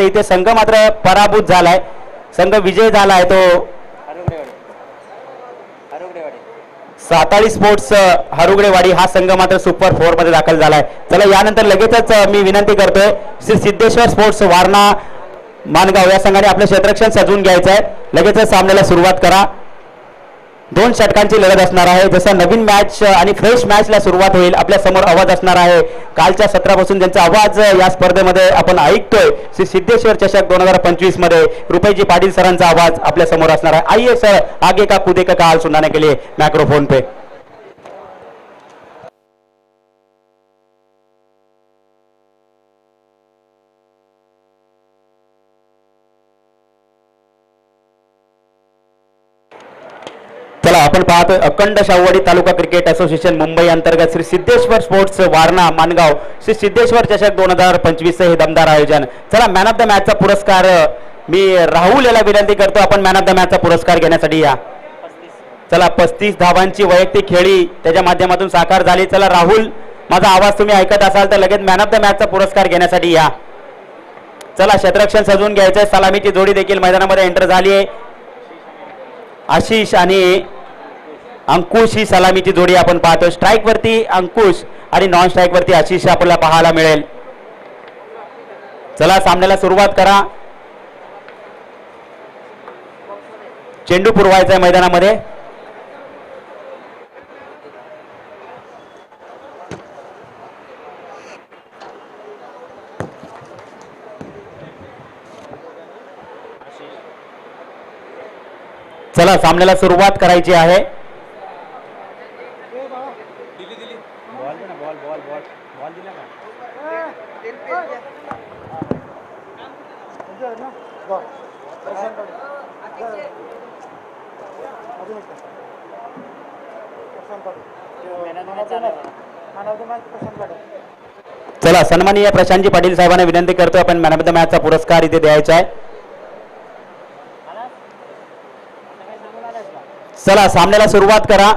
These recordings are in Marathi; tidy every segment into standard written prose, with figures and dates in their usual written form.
इथे संघ मात्र पराभूत झालाय, संघ विजय झालाय तो साताळी स्पोर्ट्स हरुगडेवाडी हा संघ मात्र सुपर 4 मध्ये दाखल झालाय। चला यानंतर लगेचच मी विनंती करतोय श्री सिद्धेश्वर स्पोर्ट्स वारणा मानगाव या संघाने आपलं क्षेत्ररक्षण सजवून घ्यायचं आहे, लगेचच सामन्याला सुरुवात करा। 2 षटकांची लढत असणार आहे, जसं नवीन मॅच आणि फ्रेश मॅचला सुरुवात होईल आपल्या समोर आवाज असणार आहे कालच्या सत्रापासून ज्यांचा आवाज या स्पर्धेमध्ये आपण ऐकतोय श्री सिद्धेश्वर चषक 2025 मध्ये रुपेशजी पाटील सरांचा आवाज आपल्या समोर असणार आहे। आइए सर आगे का कूदे का हाल सुनाने के लिए माइक्रोफोन पे। चला आपण पाहतोय अखंड शाहूवाडी तालुका क्रिकेट असोसिएशन मुंबई अंतर्गत श्री सिद्धेश्वर स्पोर्ट्स वारणा मानगाव श्री सिद्धेश्वर चषक 2025 हे दमदार आयोजन। चला मॅन ऑफ द मॅचचा पुरस्कार मी राहुल याला विनंती करतो, आपण मॅन ऑफ द मॅचचा पुरस्कार घेण्यासाठी या। चला 35 धावांची वैयक्तिक खेळी त्याच्या माध्यमातून साकार झाली। चला राहुल माझा आवाज तुम्ही ऐकत असाल तर लगेच मॅन ऑफ द मॅचचा पुरस्कार घेण्यासाठी या। चला क्षेत्ररक्षण सजवून घ्यायचंय, सलामीची जोडी देखील मैदानामध्ये एंटर झाली आहे। आशिष आणि अंकुश ही सलामीची जोडी आपण पाहतो, स्ट्राइक वरती अंकुश आणि नॉन स्ट्राइक वरती आशिष आपल्याला पाहायला मिळेल। चला सामन्याला सुरुवात करा, चेंडू पुरवायचा आहे मैदानामध्ये। चला सामन्याला सुरुवात करायची आहे। चला सन्माननीय प्रशांतजी पाटील साहेबांना विनंती करतो, आपण मॅन ऑफ द मॅचचा पुरस्कार इथे द्यायचा आहे। चला सामन्याला सुरुवात करा,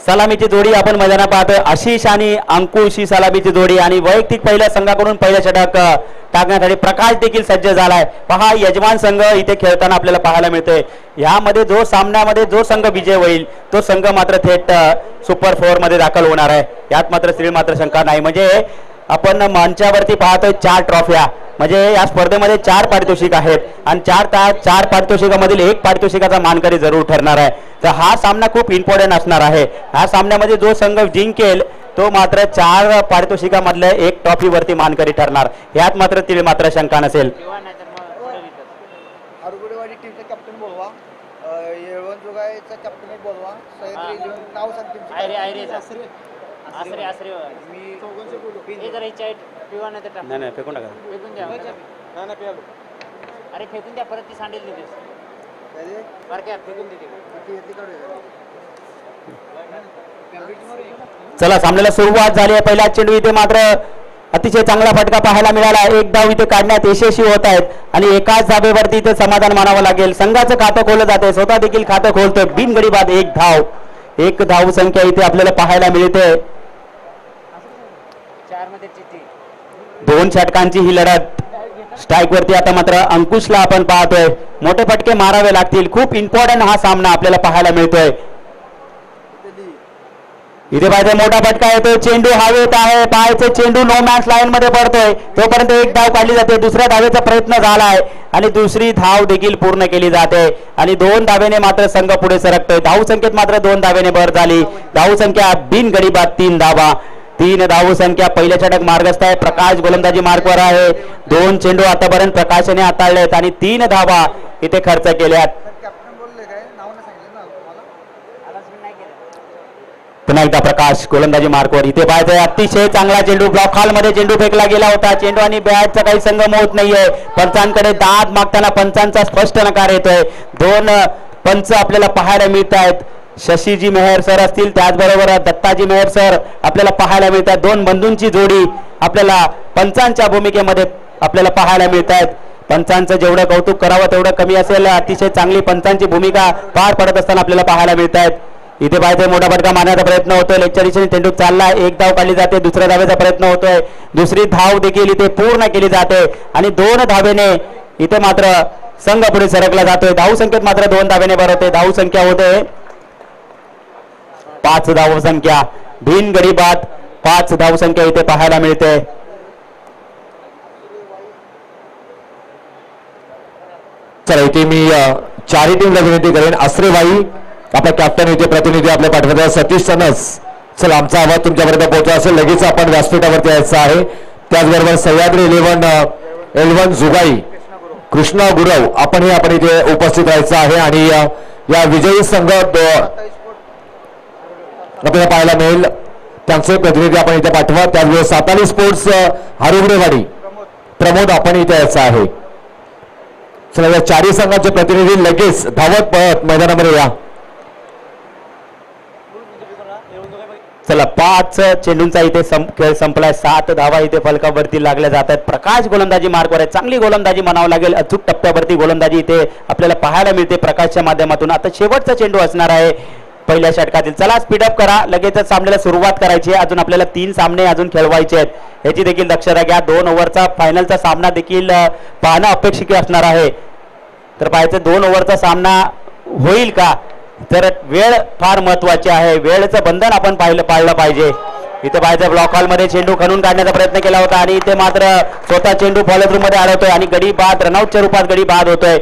सलामीची जोडी आपण मैदानात पाहतोय, आशिष आणि अंकुश ही सलामीची जोडी आणि वैयक्तिक पहिल्या संघाकडून पहिलं षटक टाकण्यासाठी प्रकाश देखील सज्ज झालाय। पहा यजमान संघ इथे खेळताना आपल्याला पाहायला मिळतोय। यामध्ये जो सामन्यामध्ये जो संघ विजय होईल तो संघ मात्र थेट सुपर 4 मध्ये दाखल होणार आहे, यात मात्र स्त्री मात्र शंका नाही। म्हणजे आपण मंचावरती पाहतोय 4 ट्रॉफ्या, म्हणजे या स्पर्धेमध्ये 4 पारितोषिक आहेत आणि 4 पारितोषिकामधील 1 पारितोषिकाचा मानकरी जरूर ठरणार आहे। तर हा सामना खूप इम्पॉर्टंट असणार आहे। ह्या सामन्यामध्ये जो संघ जिंकेल तो मात्र 4 पारितोषिकामधल्या 1 ट्रॉफीवरती मानकरी ठरणार, यात मात्र तिला मात्र शंका नसेल। हरुगडेवाडी टीमचा कॅप्टन बोलवा, येळवण जोगाईचा कॅप्टन बोलवा, सह्याद्री नाव सांगते नाही फेकून टाका, अरे फेकून द्या, परत ती सांडेल चला सामन्याला सुरुवात झाली आहे। पहिला चेंडू इथे मात्र अतिशय चांगला फटका पाहायला मिळाला, 1 धाव इथे काढण्यात यशस्वी होत आहेत आणि एकाच धावेवरती इथे समाधान मानावं लागेल। संघाचं खातं खोललं जाते, स्वतः देखील खातं खोलतोय, बिनगडीबाद 1 धाव संख्या इथे आपल्याला पाहायला मिळते। 2 षटकांची ही लढत, स्ट्राइक वरती आता मात्र अंकुशला आपण पाहतोय, मोठे फटके मारावे लागतील, खूप इम्पॉर्टंट हा सामना आपल्याला पाहायला मिळतोय। इथे पाहिजे मोठा फटका येतोय, चेंडू हवेत आहे, पाहायचे चेंडू नो मॅच लाईन मध्ये पडतोय, तोपर्यंत 1 धाव काढली जाते, दुसऱ्या धावेचा प्रयत्न झालाय आणि दुसरी धाव देखील पूर्ण केली जाते आणि 2 धावेने मात्र संघ पुढे सरकतोय। धाव संख्येत मात्र 2 धावेने भर झाली, धाव संख्या बिनगडीबाद 3 धावा, 3 धाव संख्या। पहिल्या षटक मार्गस्थ आहे, प्रकाश गोलंदाजी मार्कवर आहे, 2 चेंडू आतापर्यंत प्रकाशने हाताळलेत आणि 3 धावा इथे खर्च केल्यात। पुन्हा एकदा प्रकाश गोलंदाजी मार्कवर, इथे पाहायचंय अतिशय चांगला चेंडू, ब्लॉक हॉल मध्ये चेंडू फेकला गेला होता, चेंडू आणि बॅटचा काही संगम होत नाहीये, पंचांकडे दाद मागताना पंचांचा स्पष्ट नकार येतोय। 2 पंच आपल्याला पाहायला मिळत आहेत, शशीजी मेहर सर असतील, त्याचबरोबर दत्ताजी मेहर सर आपल्याला पाहायला मिळतात। 2 बंधूंची जोडी आपल्याला पंचांच्या भूमिकेमध्ये आपल्याला पाहायला मिळत आहेत। पंचांचं जेवढं कौतुक करावं तेवढं कमी असेल, अतिशय चांगली पंचांची भूमिका पार पडत असताना आपल्याला पाहायला मिळत आहेत। इथे पाहायचं मोठा फटका मारण्याचा प्रयत्न होतोय. लेगच्या दिशेने चेंडू चाललाय. एक धाव काढली जाते. दुसऱ्या धावेचा प्रयत्न होतोय. दुसरी धाव देखील इथे पूर्ण केली जाते आणि 2 धावेने इथे मात्र संघ पुढे सरकला जातोय. धाव संख्येत मात्र 2 धावेने भरवते. धाव संख्या होते 5 धाव संख्या. बिन गडी बाद 5 धाव संख्या इथे पाहायला मिळते. चला इथे मी चारही टीमला विनंती करेन. आश्रेबाई आपला कॅप्टन इथे प्रतिनिधी आपल्या पाठवतात सतीश सनस. चला आमचा आवाज तुमच्यापर्यंत पोहोचला असेल. लगेच आपण व्यासपीठावरती यायचं आहे. त्याचबरोबर सह्याद्री 11 जुगाई कृष्णा गुरव आपण इथे उपस्थित राहायचं आहे आणि या विजयी संघ आपल्याला पाहायला मिळेल. त्यांचे प्रतिनिधी आपण इथे पाठवा. त्याचबरोबर साताली स्पोर्ट्स हरुगडेवाडी प्रमोद आपण इथे यायचं आहे. चला या चारही संघाचे प्रतिनिधी लगेच धावत पळत मैदानामध्ये या. चला 5 चेंडूंचा इथे खेळ संपलाय. 7 धावा इथे फलकावरती लागल्या जात आहेत. प्रकाश गोलंदाजी मार्कवर आहे. चांगली गोलंदाजी म्हणावं लागेल. अचूक टप्प्यावरती गोलंदाजी इथे आपल्याला पाहायला मिळते प्रकाशच्या माध्यमातून. आता शेवटचा चेंडू असणार आहे पहिल्या षटकातील. चला स्पीडअप करा. लगेचच सामन्याला सुरुवात करायची आहे. अजून आपल्याला 3 सामने अजून खेळवायचे आहेत. याची देखील दक्षता घ्या. 2 ओव्हरचा फायनलचा सामना देखील पाहणं अपेक्षित असणार आहे. तर पाहायचं 2 ओव्हरचा सामना होईल का. तर वेळ फार महत्वाची आहे. वेळेचं बंधन आपण पाळलं पाहिजे. इथे पाहायचं ब्लॉक हॉल मध्ये चेंडू खणून काढण्याचा प्रयत्न केला होता आणि इथे मात्र स्वतः चेंडू फॉलोथ्रू मध्ये अडवतोय आणि गडी बाद रनआउटच्या रूपात गडी बाद होतोय.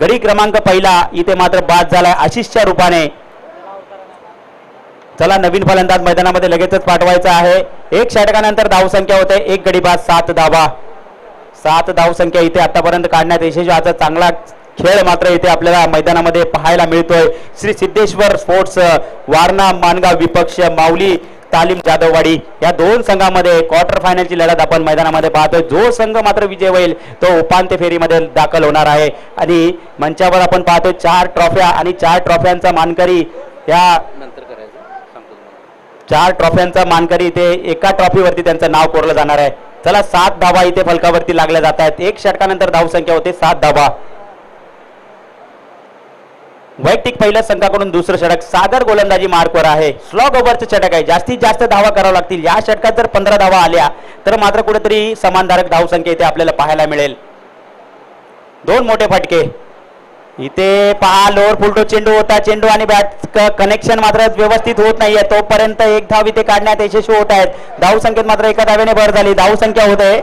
गडी क्रमांक पहिला इथे मात्र बाद झालाय आशिषच्या रूपाने. चला नवीन फलंदाज मैदानामध्ये लगेचच पाठवायचा आहे. 1 षटकानंतर धावसंख्या होते 1 गडी बाद 7 धावा. 7 धावसंख्या इथे आतापर्यंत काढण्यात यशस्वी. आता चांगला खेळ मात्र इथे आपल्याला मैदानामध्ये पाहायला मिळतोय. श्री सिद्धेश्वर स्पोर्ट्स वारणा मानगाव विपक्ष माऊली तालीम जाधववाडी या 2 संघामध्ये क्वार्टर फायनलची लढत आपण मैदानामध्ये पाहतोय. जो संघ मात्र विजय होईल तो उपांत्य फेरीमध्ये दाखल होणार आहे. आणि मंचावर आपण पाहतोय 4 ट्रॉफ्या आणि 4 ट्रॉफ्यांचा मानकरी या 4 ट्रॉफ्यांचा मानकरी इथे एका ट्रॉफीवरती त्यांचं नाव कोरलं जाणार आहे. चला 7 धावा इथे फलकावरती लागल्या जात आहेत. 1 षटकानंतर धावसंख्या होते 7 धावा. वैयक्तिक पहिल्या संघाकडून दुसरं षटक. सागर गोलंदाजी मार्कवर आहे. स्लॉग ओव्हरचं षटक आहे. जास्तीत जास्त धावा करावं लागतील. या षटकात जर 15 धावा आल्या तर मात्र कुठेतरी समानधारक धावसंख्या इथे आपल्याला पाहायला मिळेल. 2 मोठे फटके. इथे पहा लोअर फुलटो चेंडू होता. चेंडू आणि बॅट कनेक्शन मात्र व्यवस्थित होत नाहीये. तोपर्यंत 1 धाव इथे काढण्यात यशस्वी होत आहेत. धावसंख्येत मात्र एका धावेने भर झाली. धावसंख्या होते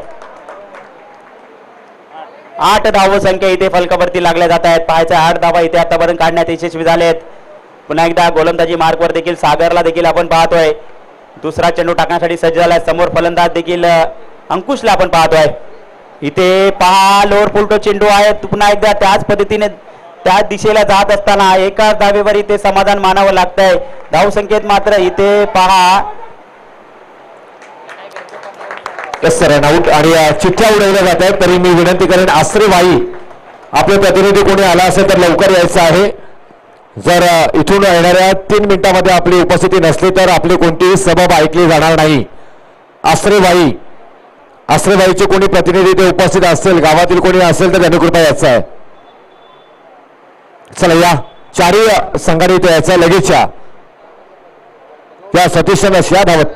8 धावसंख्या इथे फलकावरती लागल्या जात आहेत. पाहायचं 8 धावा इथे आतापर्यंत काढण्यात यशस्वी झालेत. पुन्हा एकदा गोलंदाजी मार्कवर देखील सागरला देखील आपण पाहतोय. दुसरा चेंडू टाकण्यासाठी सज्ज झालाय. समोर फलंदाज देखील अंकुशला आपण पाहतोय. इथे पहा लोअर फुलटो चेंडू आहे. पुन्हा एकदा त्याच पद्धतीने त्याच दिशेला जात असताना एकाच धावेवर इथे समाधान मानावं लागतंय. धावसंख्येत मात्र इथे पहा रनआउट आणि चिठ्ठ्या उडवल्या जात आहेत. तरी मी विनंती करेन आश्रेबाई आपले प्रतिनिधी कोणी आला असेल तर लवकर यायचं आहे. जर इथून येणाऱ्या 3 मिनिटांमध्ये आपली उपस्थिती नसली तर आपली कोणतीही सबब ऐकली जाणार नाही. आश्रेबाईचे कोणी प्रतिनिधी ते उपस्थित असेल गावातील कोणी असेल तर त्यांनी कृपया यायचं आहे. चला या 4ही संघाने इथे यायचं लगेच या सतीश या धावत.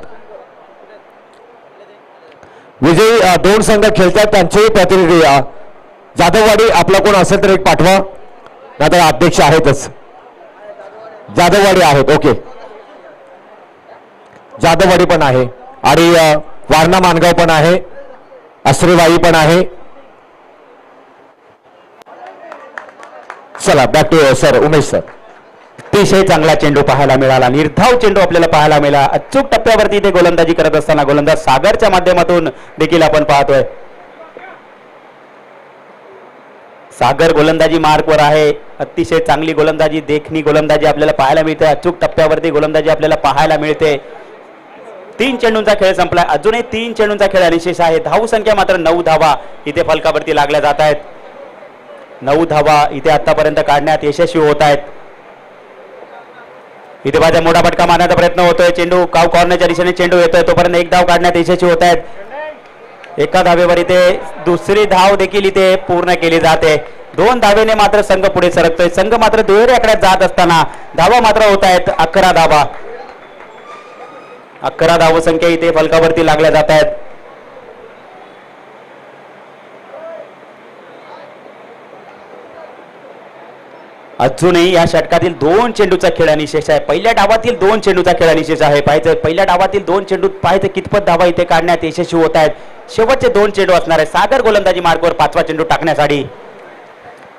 विजयी 2 संघ खेळतात. त्यांचेही प्रतिनिधी जाधववाडी आपला कोण असेल तर एक पाठवा. नाहीतर अध्यक्ष आहेतच. जाधववाडी आहेत. ओके जाधववाडी पण आहे आणि वारणा मानगाव पण आहे. आश्रेबाई पण आहे. चला back to sir Umesh sir. अतिशय चांगला चेंडू पाहायला मिळाला. निर्धाव चेंडू आपल्याला पाहायला मिळाला. अचूक टप्प्यावरती इथे गोलंदाजी करत असताना गोलंदाज सागरच्या माध्यमातून देखील आपण पाहतोय. सागर गोलंदाजी मार्कवर आहे. अतिशय चांगली गोलंदाजी देखणी गोलंदाजी आपल्याला पाहायला मिळते. अचूक टप्प्यावरती गोलंदाजी आपल्याला पाहायला मिळते. 3 चेंडूंचा खेळ संपलाय. अजूनही 3 चेंडूंचा खेळ अनिशेष आहे. धावसंख्या मात्र 9 धावा इथे फलकावरती लागल्या जात आहेत. 9 धावा इथे आतापर्यंत काढण्यात यशस्वी होत आहेत. इथे माझा मोठा फटका मारण्याचा प्रयत्न होतोय. चेंडू काव कॉर्नरच्या दिशेने चेंडू येतोय. तोपर्यंत 1 धाव काढण्यात यशस्वी होत आहेत. एका धावेवर इथे दुसरी धाव देखील इथे पूर्ण केली जाते 2 धावेने मात्र संघ पुढे सरकतोय. संघ मात्र दुहेरी आकड्यात जात असताना धावा मात्र होत आहेत 11 धावा. 11 धावसंख्या इथे फलकावरती लागल्या जात आहेत. अजूनही या षटकातील 2 चेंडूचा खेळ निशेष आहे. पहिल्या डावातील 2 चेंडूचा खेळ निशेष आहे. पाहायचं पहिल्या डावातील 2 चेंडू पाहायचं कितपत धावा इथे काढण्यात यशस्वी होत आहेत. शेवटचे 2 चेंडू असणार आहे. सागर गोलंदाजी मार्गावर 5वा चेंडू टाकण्यासाठी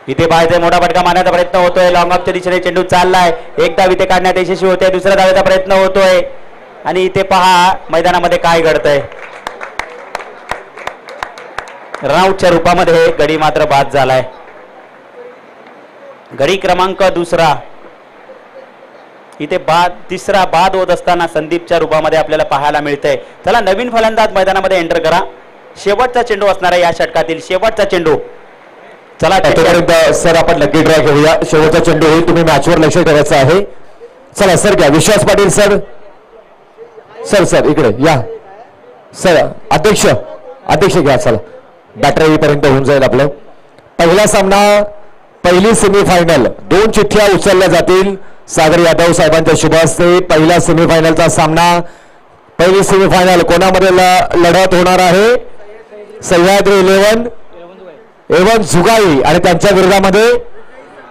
इथे पाहायचं मोठा फटका मारण्याचा प्रयत्न होतोय. लॉंग ऑफच्या दिशेने चेंडू चाललाय. एक धाव इथे काढण्यात यशस्वी होते. दुसऱ्या धावेचा प्रयत्न होतोय आणि इथे पहा मैदानामध्ये काय घडतंय. रनआउटच्या रूपामध्ये गडी मात्र बाद झालाय. गडी क्रमांक 2 इथे तिसरा बाद होत असताना संदीपच्या रूपामध्ये आपल्याला पाहायला मिळतंय. चला नवीन फलंदाज मैदानामध्ये एंटर करा. शेवटचा चेंडू असणार आहे या षटकातील शेवटचा चेंडू. चला तोपर्यंत सर आपण लकी ड्रॉ घेऊया. शेवटचा चेंडू होईल. तुम्ही मॅचवर लक्ष ठेवायचं आहे. चला सर घ्या. विश्वास पाटील सर. सर इकडे या. सर अध्यक्ष घ्या. चला बॅटर येईपर्यंत होऊन जाईल आपलं. पहिला सामना पहिली सेमीफायनल 2 चिठ्ठ्या उचलल्या जातील सागर यादव साहेबांच्या शुभ हस्ते. पहिला सेमीफायनलचा सामना पहिली सेमीफायनल कोणामध्ये लढत होणार आहे. सह्याद्री 11 झुगाई आणि त्यांच्या विरोधामध्ये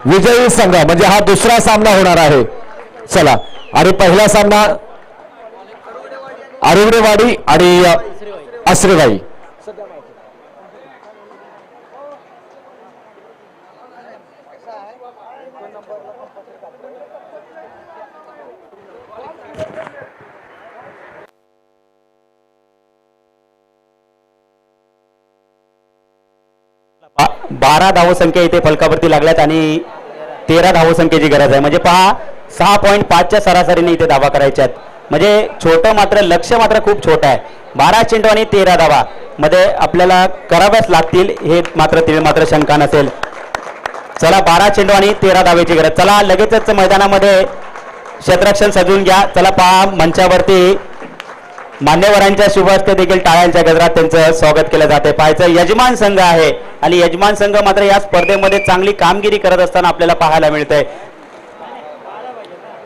विजयी संघ म्हणजे हा दुसरा सामना होणार आहे. चला आणि पहिला सामना आरुगडेवाडी आणि आसरेवाई. बारा धावसंख्या इथे फलकावरती लागल्यात आणि 13 धावसंख्येची गरज आहे. म्हणजे पहा 6.5च्या सरासरीने इथे धावा करायच्यात. म्हणजे छोटं मात्र लक्ष्य मात्र खूप छोटं आहे. 12 चेंडू आणि 13 धावा मध्ये आपल्याला कराव्याच लागतील हे मात्र शंका नसेल. चला 12 चेंडू आणि 13 धावेची गरज. चला लगेचच मैदानामध्ये क्षेत्ररक्षण सजवून घ्या. चला पहा मंचावरती मान्यवरांच्या शुभ हस्ते देखील टाळ्यांच्या गजरात त्यांचं स्वागत केलं जाते. पाहायचं यजमान संघ आहे आणि यजमान संघ मात्र या स्पर्धेमध्ये चांगली कामगिरी करत असताना आपल्याला पाहायला मिळतंय.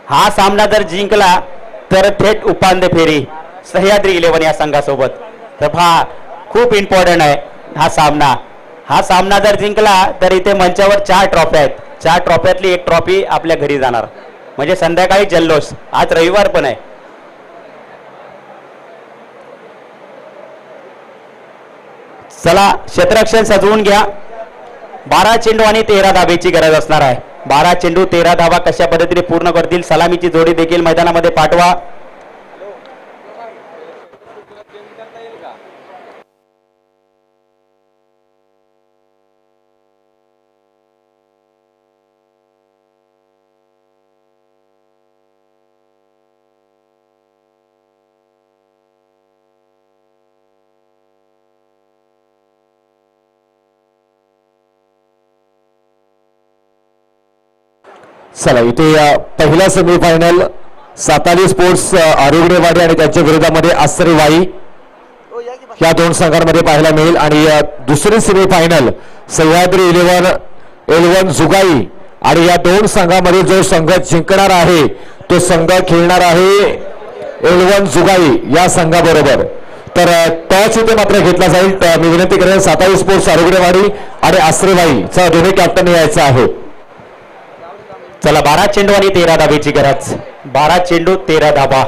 हा सामना जर जिंकला तर थेट उपांत्य फेरी सह्याद्री 11 या संघासोबत. तर पहा खूप इम्पॉर्टंट आहे हा सामना. हा सामना जर जिंकला तर इथे मंचावर 4 ट्रॉफ्या आहेत. 4 ट्रॉफ्यातली एक ट्रॉफी आपल्या घरी जाणार. म्हणजे संध्याकाळी जल्लोष. आज रविवार पण आहे. चला क्षेत्ररक्षण सजवून घ्या. 12 चेंडू आणि 13 धावेची गरज असणार आहे. 12 चेंडू 13 धावा कशा पद्धतीने पूर्ण करतील. सलामीची जोडी देखील मैदानामध्ये पाठवा. चला इथे पहिला सेमीफायनल साताली स्पोर्ट्स आरुगडेवाडी आणि त्यांच्या विरोधामध्ये आसरेवाई या 2 संघांमध्ये पाहायला मिळेल. आणि दुसरी सेमीफायनल सह्याद्री 11 झुगाई आणि या 2 संघांमध्ये जो संघ जिंकणार आहे तो संघ खेळणार आहे 11 झुगाई या संघाबरोबर. तर टॉस इथे मात्र घेतला जाईल. मी विनंती करेन साताली स्पोर्ट्स आरुगडेवाडी आणि आसरेवाई चा दोन्ही कॅप्टन यायचं आहे. चला 12 चेंडू आणि 13 धावेची गरज. 12 चेंडू 13 धावा.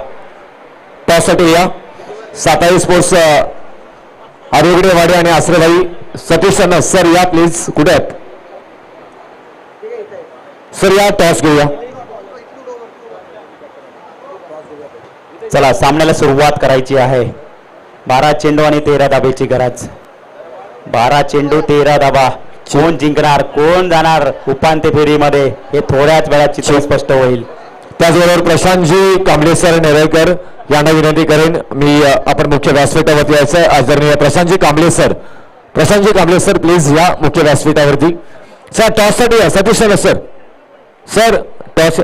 टॉससाठी या सातारी स्पोर्ट्स आरुगडेवाडी आणि आसरेवाई. सतीश सर या प्लीज. कुठे आहेत सर? या टॉस घेऊया. चला सामन्याला सुरुवात करायची आहे. 12 चेंडू आणि 13 धावेची गरज. 12 चेंडू 13 धावा. कोण जिंकणार कोण जाणार उपांत्य फेरीमध्ये हे थोड्याच वेळात चित्र स्पष्ट होईल. त्याचबरोबर प्रशांतजी कांबळेसर नेरळकर यांना विनंती करेन मी आपण मुख्य व्यासपीठावरती यायचं. आदरणीय प्रशांतजी कांबळेसर प्लीज या मुख्य व्यासपीठावरती. सर टॉससाठी या. Satish sir toss.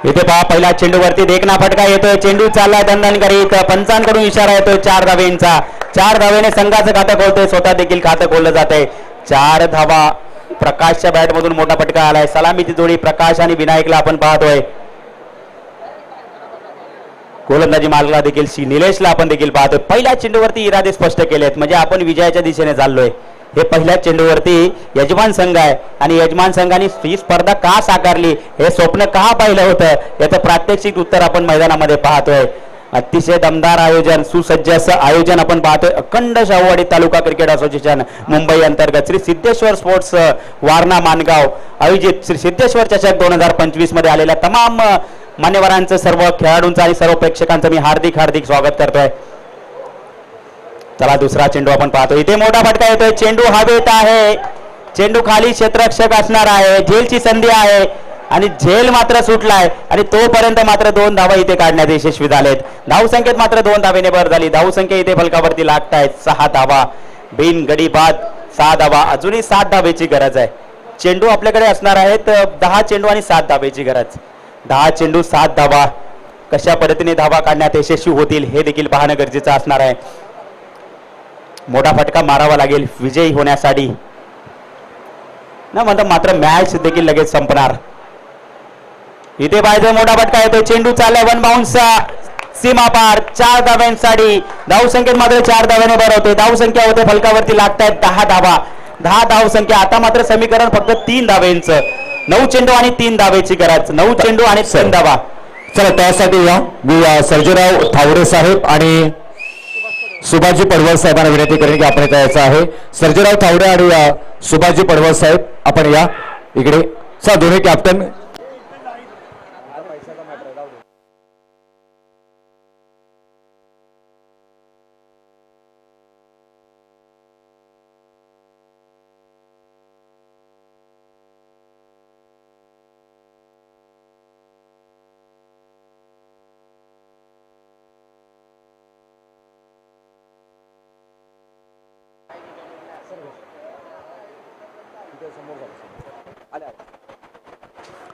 इथे पहा पहिला चेंडूवरती देखना फटका येतोय, चेंडू चाललाय दणदण करीत, पंचांकडून इशारा येतोय 4 धावेंचा. 4 धावेने संघाचं खातं खोलतोय, स्वतः देखील खातं खोललं जातंय. 4 धावा प्रकाशच्या बॅट मधून मोठा फटका आलाय. सलामीची जोडी प्रकाश आणि विनायकला आपण पाहतोय. गोलंदाजी मार्गला देखील निलेशला आपण देखील पाहतोय. पहिल्या चेंडूवरती इरादे स्पष्ट केलेत, म्हणजे आपण विजयाच्या दिशेने चाललोय. हे पहिल्या चेंडूवरती यजमान संघ आहे आणि यजमान संघाने ही स्पर्धा का साकारली, हे स्वप्न का पाहिलं होतं, याचं प्रात्यक्षिक उत्तर आपण मैदानामध्ये पाहतोय. अतिशय दमदार आयोजन, सुसज्ज असं आयोजन आपण पाहतोय. अखंड शाहूवाडी तालुका क्रिकेट असोसिएशन मुंबई अंतर्गत श्री सिद्धेश्वर स्पोर्ट्स वारणा मानगाव आयोजित श्री सिद्धेश्वर चषक 2025 मध्ये आलेल्या तमाम मान्यवरांचं, सर्व खेळाडूंचं आणि सर्व प्रेक्षकांचं मी हार्दिक हार्दिक स्वागत करतोय. चला दुसरा चेंडू आपण पाहतो. इथे मोठा फटका येतोय, चेंडू हवेत आहे, चेंडू खाली क्षेत्ररक्षक असणार आहे. झेलची संधी आहे आणि झेल मात्र सुटलाय आणि तोपर्यंत मात्र 2 धावा इथे काढण्यात यशस्वी झालेत. धावसंख्येत मात्र 2 धावेने भर झाली. धावसंख्या इथे फलकावरती लागतायत 6 धावा, बिन गडी बाद 6 धावा. अजूनही 7 धावेची गरज आहे. चेंडू आपल्याकडे असणार आहेत 10 चेंडू आणि 7 धावेची गरज. 10 चेंडू 7 धावा, कशा पद्धतीने धावा काढण्यात यशस्वी होतील हे देखील पाहणं गरजेचं असणार आहे. मोठा फटका मारावा लागेल विजयी होण्यासाठी, ना म्हणता मात्र मॅच देखील लगेच संपणार. इथे पाहिजे मोठा फटका येतो, चेंडू चाललाय 1 बाउन्स सीमा पार 4 धाव्यांसाठी. धावसंख्येत मात्र 4 धाव्याने भर होते. धावसंख्या होते फलकावरती लागतायत 10 धावा. 10 धावसंख्या. आता मात्र समीकरण फक्त 3 धावेंचं. 9 चेंडू आणि 3 धावेची गरज. 9 चेंडू आणि 3 धावा. चला त्यासाठी या मी सर्जेराव थावडे साहेब आणि सुभाजी पडवळ साहेबांना विनंती करेन की आपण इथे यायचं आहे. सर्जेराव थावडे आणि सुभाजी पडवळ साहेब आपण या इकडे. चला दोन्ही कॅप्टन.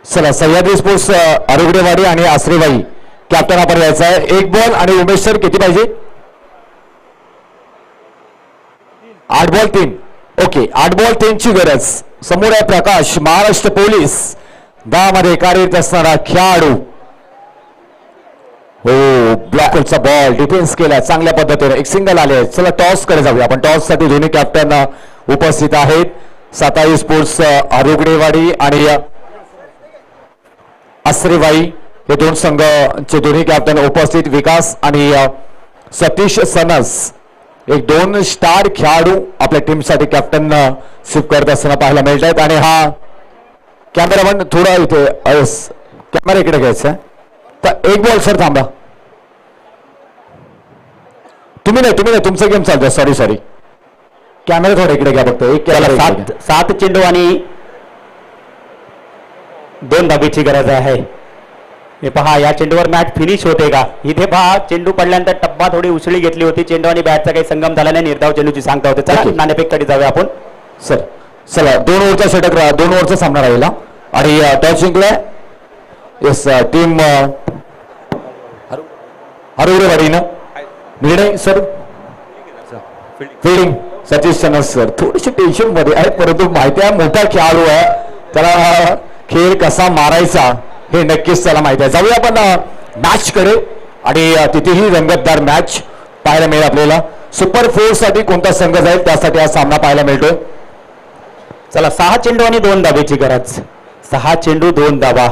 चला सह्याद्री स्पोर्ट्स आरोग्यवाडी आणि आसरेवाई कॅप्टन आपण यायचं आहे. 1 बॉल आणि उमेश सर किती पाहिजे? 8 बॉल 3. ओके 8 बॉल 3 ची गरज. समोर आहे प्रकाश, महाराष्ट्र पोलीस 10 मध्ये कार्यरत असणारा खेळाडू. हो ब्लॉकरचा बॉल डिफेन्स केला चांगल्या पद्धतीने. एक सिंगल आले. चला टॉस कडे जाऊया आपण. टॉस साठी दोन्ही कॅप्टन उपस्थित आहेत. सह्याद्री स्पोर्ट्स आरोग्यवाडी आणि आसरेवाई हे 2 संघाचे दोन्ही कॅप्टन उपस्थित. विकास आणि सतीश सनस एक 2 स्टार खेळाडू आपल्या टीमसाठी कॅप्टन स्वीप करत असताना पाहायला मिळत आहेत. आणि हा कॅमेरामन थोडा इथे कॅमेरा इकडे घ्यायचा आहे. तर 1 बॉल सर थांबा. तुम्ही नाही तुमचा गेम चालतोय. सॉरी कॅमेरा थोडा इकडे घ्या फक्त. एक 7 चेंडू आणि 2 धाबीची गरज आहे. हे पहा या चेंडूवर मॅच फिनिश होते का? इथे पहा चेंडू पडल्यानंतर टप्पा थोडी उसळी घेतली होती. चेंडू आणि बॅटचा काही संगम झाल्याने निर्धाव चेंडूची सांगता होते. चला नाणेफेककडे जाऊया आपण. सर चला 2 ओव्हरचा षटक 2 ओव्हरचा सामना राहिला आणि टॉस जिंकलाय येस टीम आरोग्यवाडीनं. निर्णय sir fielding Satish sons sir थोडीशी टेन्शन मध्ये आहे, परंतु माहिती आहे मोठा खेळाडू आहे, त्याला खेळ कसा मारायचा हे नक्कीच त्याला माहिती आहे. जाऊया आपण मॅच कडे आणि तिथेही रंगतदार मॅच पाहायला मिळेल आपल्याला. सुपर 4 साठी कोणता संघ जाईल त्यासाठी हा सामना पाहायला मिळतोय. चला 6 चेंडू आणि 2 धावेची गरज. 6 चेंडू 2 धावा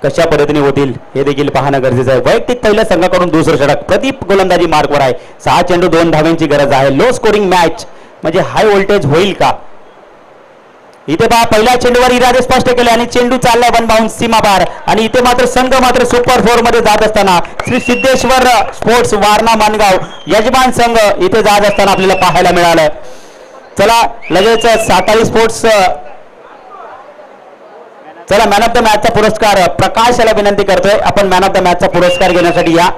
कशा पद्धतीने होतील हे देखील पाहणं गरजेचं आहे. वैयक्तिक पहिल्या संघाकडून दुसरं षटक. प्रदीप गोलंदाजी मार्कवर आहे. 6 चेंडू 2 धाव्यांची गरज आहे. लो स्कोरिंग मॅच म्हणजे हाय व्होल्टेज होईल का? इथे पहा पहिल्या चेंडूवर इरादे स्पष्ट केले आणि चेंडू चाललाय 1 बाउन्स सीमा पार. आणि इथे मात्र संघ मात्र सुपर 4 मध्ये जात असताना श्री सिद्धेश्वर स्पोर्ट्स वारणा मानगाव यजमान संघ इथे जात असताना आपल्याला पाहायला मिळालं. चला लगेच सह्याद्री स्पोर्ट्स चला मॅन ऑफ द मॅचचा पुरस्कार प्रकाश याला विनंती करतोय. आपण मॅन ऑफ द मॅचचा पुरस्कार घेण्यासाठी या.